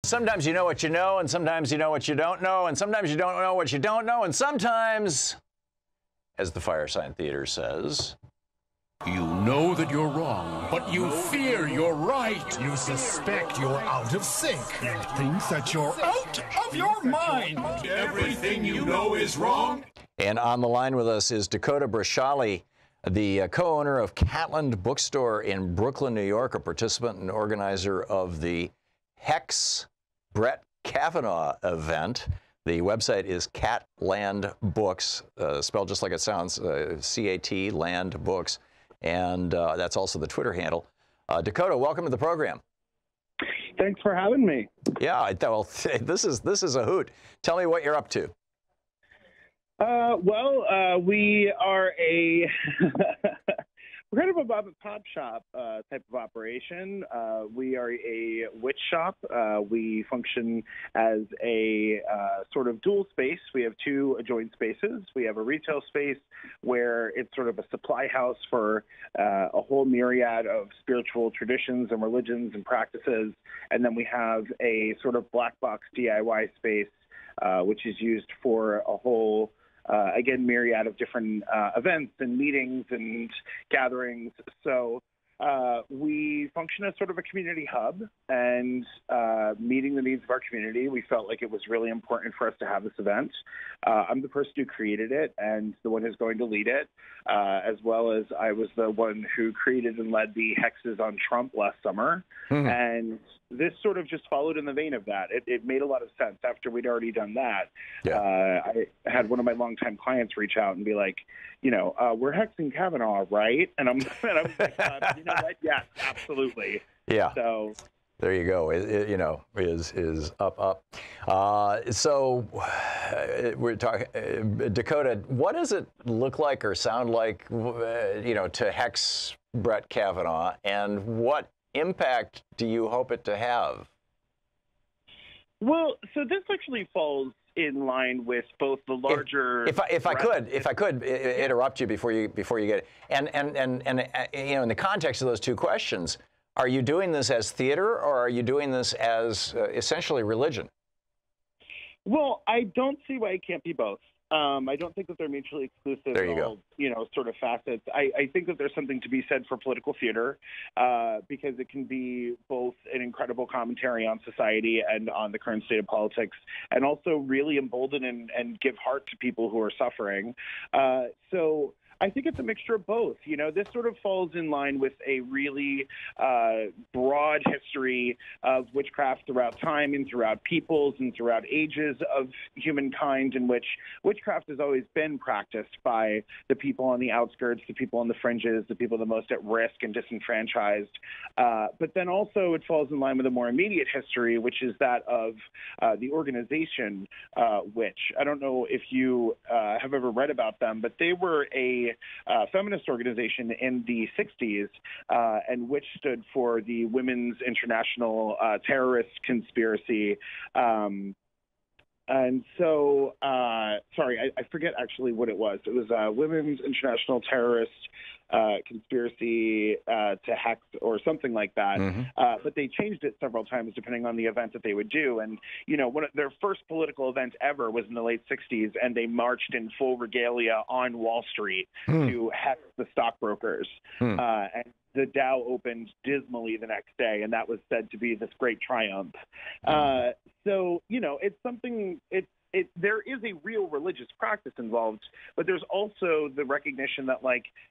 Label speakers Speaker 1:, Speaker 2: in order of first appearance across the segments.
Speaker 1: Sometimes you know what you know, and sometimes you know what you don't know, and sometimes you don't know what you don't know, and sometimes, as the Firesign Theater says,
Speaker 2: you know that you're wrong, but you fear you're right.
Speaker 3: You suspect you're out of sync. You think that you're out of your mind.
Speaker 2: Everything you know is wrong.
Speaker 1: And on the line with us is Dakota Bracciali, the co-owner of Catland Bookstore in Brooklyn, New York, a participant and organizer of the Bret Kavanaugh event. The website is Catland Books, spelled just like it sounds, C-A-T, Land Books, and that's also the Twitter handle. Dakota, welcome to the program.
Speaker 4: Thanks for having me.
Speaker 1: Yeah, well, this is a hoot. Tell me what you're up to.
Speaker 4: We are a we're kind of a mom-and-pop shop type of operation. We are a witch shop. We function as a sort of dual space. We have two adjoined spaces. We have a retail space where it's sort of a supply house for a whole myriad of spiritual traditions and religions and practices. And then we have a sort of black box DIY space, which is used for a whole again, myriad of different events and meetings and gatherings. So we function as sort of a community hub, and meeting the needs of our community, we felt like it was really important for us to have this event. I'm the person who created it and the one who's going to lead it, as well as I was the one who created and led the hexes on Trump last summer. And this sort of just followed in the vein of that. It made a lot of sense after we'd already done that. Yeah. I had one of my longtime clients reach out and be like, we're hexing Kavanaugh, right? And I was like, you know what? Yes, absolutely. Yeah. So
Speaker 1: there you go. Is up. So we're talking, Dakota, what does it look like or sound like, to hex Bret Kavanaugh, and what impact do you hope it to have?
Speaker 4: Well, so this actually falls in line with both the larger.
Speaker 1: If I could interrupt you before you get it, and in the context of those two questions, are you doing this as theater or are you doing this as essentially religion? Well,
Speaker 4: I don't see why it can't be both. I don't think that they're mutually exclusive.
Speaker 1: There you go.
Speaker 4: Sort of facets. I think that there's something to be said for political theater because it can be both an incredible commentary on society and on the current state of politics, and also really embolden and give heart to people who are suffering. So I think it's a mixture of both. This sort of falls in line with a really broad history of witchcraft throughout time and throughout peoples and throughout ages of humankind, in which witchcraft has always been practiced by the people on the outskirts, the people on the fringes, the people the most at risk and disenfranchised. But then also it falls in line with a more immediate history, which is that of the organization Witch. I don't know if you have ever read about them, but they were a feminist organization in the 60s, and which stood for the Women's International Terrorist Conspiracy. And so, sorry, I forget actually what it was. It was Women's International Terrorist Conspiracy to Hex or something like that. But they changed it several times depending on the event that they would do. And, one of their first political event ever was in the late 60s, and they marched in full regalia on Wall Street to hex the stockbrokers. And the Dow opened dismally the next day, and that was said to be this great triumph. So, it's something, there is a real religious practice involved, but there's also the recognition that,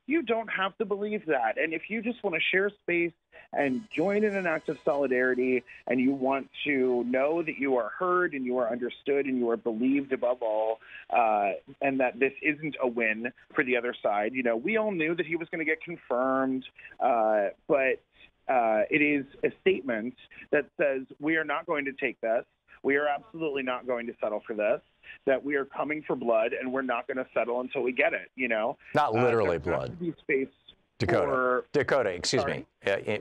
Speaker 4: you don't have to believe that. And if you just want to share space and join in an act of solidarity, and you want to know that you are heard and you are understood and you are believed above all, and that this isn't a win for the other side. We all knew that he was going to get confirmed, but it is a statement that says we are not going to take this. We are absolutely not going to settle for this, that we are coming for blood, and we're not going to settle until we get it,
Speaker 1: Not literally blood.
Speaker 4: Has to be space
Speaker 1: Dakota, excuse me.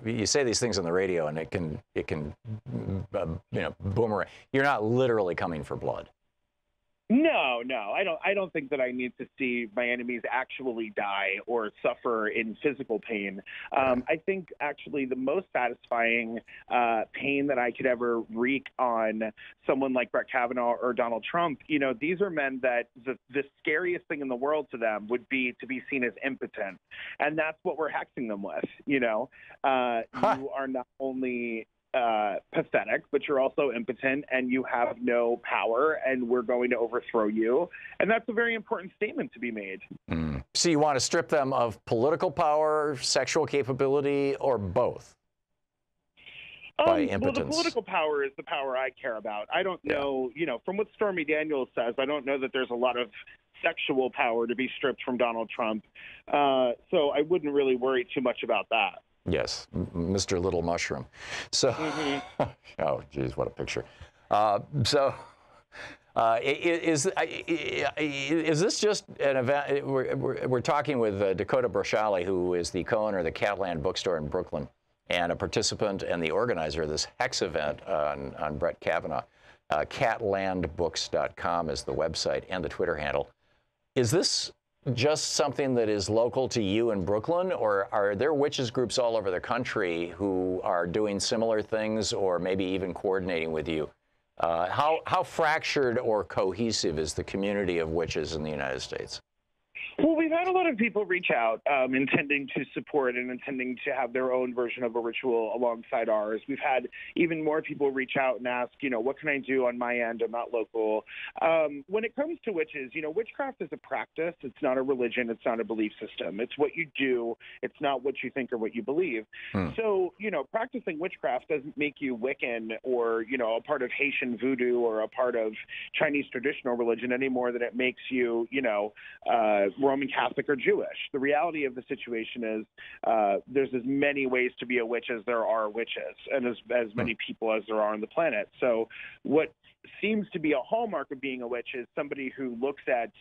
Speaker 1: You say these things on the radio, and it can boomerang. You're not literally coming for blood.
Speaker 4: No, I don't think that I need to see my enemies actually die or suffer in physical pain. I think actually the most satisfying pain that I could ever wreak on someone like Brett Kavanaugh or Donald Trump, these are men that the scariest thing in the world to them would be to be seen as impotent. And that's what we're hexing them with, You are not only pathetic, but you're also impotent and you have no power, and we're going to overthrow you. And that's a very important statement to be made.
Speaker 1: So you want to strip them of political power, sexual capability, or both? By impotence.
Speaker 4: Well, the political power is the power I care about. I don't know, from what Stormy Daniels says, I don't know that there's a lot of sexual power to be stripped from Donald Trump. So I wouldn't really worry too much about that.
Speaker 1: Yes, Mr. Little Mushroom. So, oh, geez, what a picture. Is this just an event? We're talking with Dakota Bracciali, who is the co-owner of the Catland bookstore in Brooklyn and a participant and the organizer of this Hex event on Bret Kavanaugh. Catlandbooks.com is the website and the Twitter handle. Is this just something that is local to you in Brooklyn, or are there witches groups all over the country who are doing similar things or maybe even coordinating with you? How fractured or cohesive is the community of witches in the United States?
Speaker 4: Well, we've had a lot of people reach out intending to support and intending to have their own version of a ritual alongside ours. We've had even more people reach out and ask, what can I do on my end? I'm not local. When it comes to witches, witchcraft is a practice. It's not a religion. It's not a belief system. It's what you do. It's not what you think or what you believe. So, practicing witchcraft doesn't make you Wiccan or, a part of Haitian voodoo or a part of Chinese traditional religion any more than it makes you, Roman Catholic or Jewish. The reality of the situation is there's as many ways to be a witch as there are witches, and as many people as there are on the planet. So what seems to be a hallmark of being a witch is somebody who looks at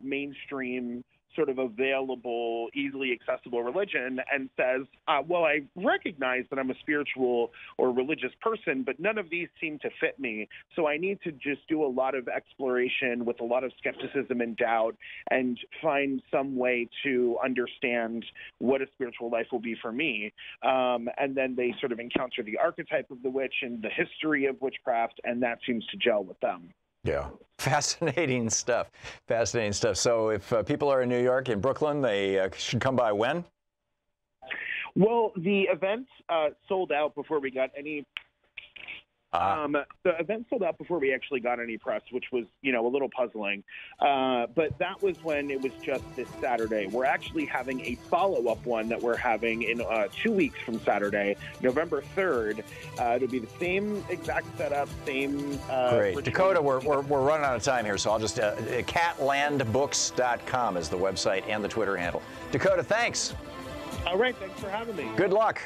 Speaker 4: mainstream sort of available, easily accessible religion and says, well, I recognize that I'm a spiritual or religious person, but none of these seem to fit me. So I need to just do a lot of exploration with a lot of skepticism and doubt and find some way to understand what a spiritual life will be for me. And then they sort of encounter the archetype of the witch and the history of witchcraft, and that seems to gel with them.
Speaker 1: Yeah. Fascinating stuff. Fascinating stuff. So if people are in New York, in Brooklyn, they should come by when?
Speaker 4: Well, the event sold out before we got any the event sold out before we actually got any press, which was, a little puzzling. But that was when it was just this Saturday. We're actually having a follow-up one that we're having in 2 weeks from Saturday, November 3rd. It'll be the same exact setup, same.
Speaker 1: Great. Dakota, we're running out of time here, so I'll just, catlandbooks.com is the website and the Twitter handle. Dakota, thanks.
Speaker 4: All right. Thanks for having me.
Speaker 1: Good luck.